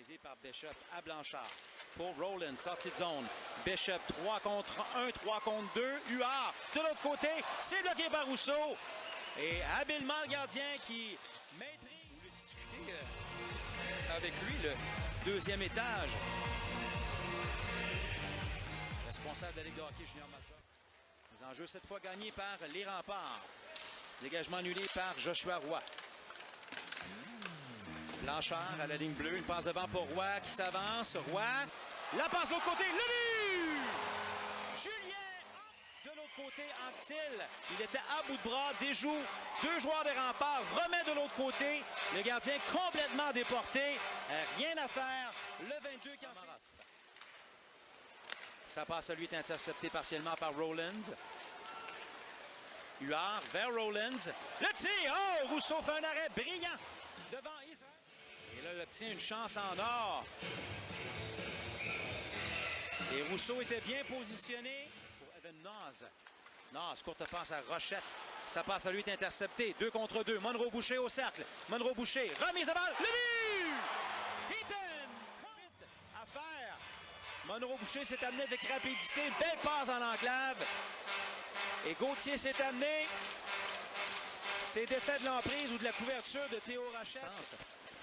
Favorisé par Bishop à Blanchard. Pour Rowland, sortie de zone. Bishop 3 contre 1, 3 contre 2. Huard de l'autre côté, c'est bloqué par Rousseau. Et habilement le gardien qui maîtrise. Vous voulez discuter avec lui, le deuxième étage. Responsable de la Ligue de hockey junior major. Les enjeux cette fois gagnés par les Remparts. Dégagement annulé par Joshua Roy. Blanchard à la ligne bleue, une passe devant pour Roy qui s'avance. Roy, la passe de l'autre côté, le but! Julien de l'autre côté, Anctil. Il était à bout de bras, déjoue deux joueurs des Remparts, remet de l'autre côté. Le gardien complètement déporté. Rien à faire. Le 22 Kamarov. Ça passe à lui, est intercepté partiellement par Rowlands. Huard vers Rowlands. Le tir! Oh! Rousseau fait un arrêt brillant devant Israël. Et là, il obtient une chance en or. Et Rousseau était bien positionné pour Evan Naz. Naz, courte passe à Rochette. Ça passe à lui, est intercepté. 2 contre 2. Monroe Boucher au cercle. Monroe Boucher, remise de balle. Le but! Heaton! À faire. Monroe Boucher s'est amené avec rapidité. Belle passe en enclave. Et Gauthier s'est amené. C'est d'effet de l'emprise ou de la couverture de Théo Rochette.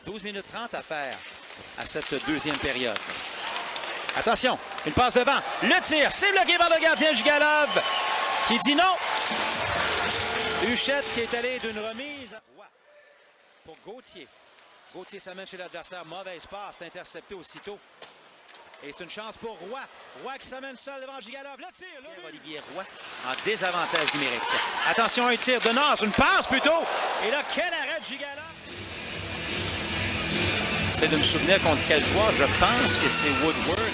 12 minutes 30 à faire à cette deuxième période. Attention, une passe devant. Le tir, c'est bloqué par le gardien Jigalov qui dit non. Huchette qui est allé d'une remise. Pour Gauthier. Gauthier s'amène chez l'adversaire. Mauvaise passe, c'est intercepté aussitôt. Et c'est une chance pour Roy. Roy qui s'amène seul devant Jigalov. Le tir, le Olivier Roy en désavantage numérique. Attention, un tir de Naz, une passe plutôt. Et là, quel arrêt de Jigalov. J'essaie de me souvenir contre quel joueur. Je pense que c'est Woodward.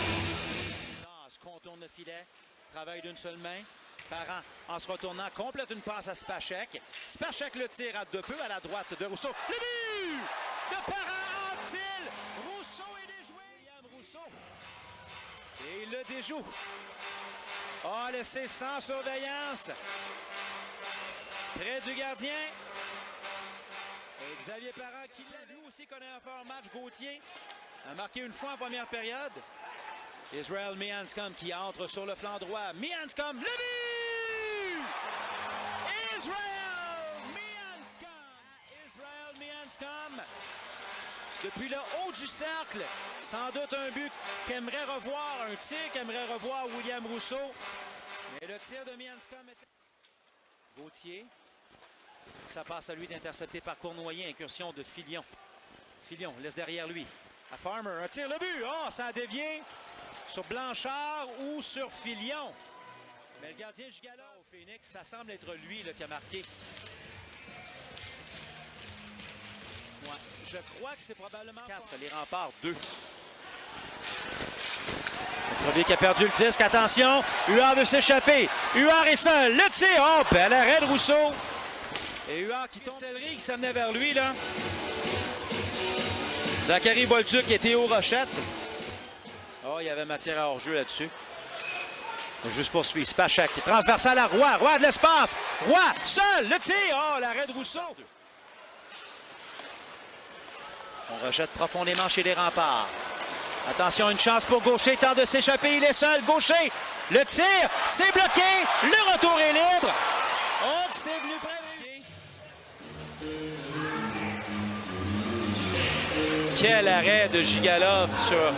Naz contourne le filet. Travaille d'une seule main. Parent, en se retournant, complète une passe à Spacek. Spacek le tire à deux peu à la droite de Rousseau. Le but de Parent Anctil. Rousseau est déjoué. William Rousseau. Et il le déjoue. A laissé sans surveillance. Près du gardien. Et Xavier Parent qui l'a vu aussi connaît un fort match. Gauthier a marqué une fois en première période. Israel Mianscom qui entre sur le flanc droit. Mianscom, le but! Israel Mianscom. Depuis le haut du cercle, sans doute un but qu'aimerait revoir, un tir qu'aimerait revoir William Rousseau. Mais le tir de Mianscom était... Gauthier. Ça passe à lui d'intercepter par Cournoyer. Incursion de Filion. Filion laisse derrière lui. À Farmer, un tir, le but. Oh, ça a dévié sur Blanchard ou sur Filion. Mais le gardien Jigalov au Phoenix, ça semble être lui là, qui a marqué. Ouais, je crois que c'est probablement 4. Les Remparts, 2. Le premier qui a perdu le disque. Attention, Huard veut s'échapper. Huard est seul. Le tir. Oh, bel arrêt de Rousseau. Et Huard qui tombe. Céleri qui s'amenait vers lui, là. Zachary Bolduc et Théo Rochette. Oh, il y avait matière à hors-jeu là-dessus. Juste poursuivre. Spacek. Transversal à Roy. Roy de l'espace. Roy, seul. Le tir. Oh, l'arrêt de Rousseau. On rejette profondément chez les Remparts. Attention, une chance pour Gaucher. Tente de s'échapper. Il est seul. Gaucher. Le tir. C'est bloqué. Le retour est libre. Oh, c'est venu près. Quel arrêt de Jigalov sur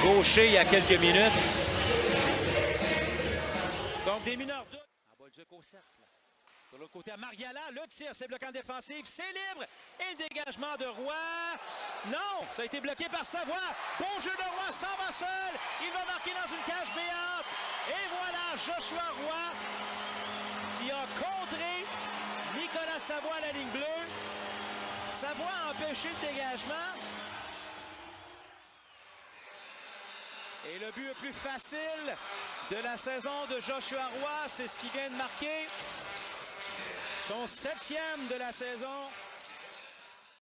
Gaucher il y a quelques minutes. Donc des mineurs doute. En Bolduc au cercle. De l'autre côté à Mariala, le tir, c'est bloqué en défensive, c'est libre. Et le dégagement de Roy. Non, ça a été bloqué par Savoie. Bon jeu de Roy, s'en va seul. Il va marquer dans une cage béante. Et voilà Joshua Roy qui a contré Nicolas Savoie à la ligne bleue. Savoie a empêché le dégagement. Et le but le plus facile de la saison de Joshua Roy, c'est ce qu'il vient de marquer. Son 7e de la saison.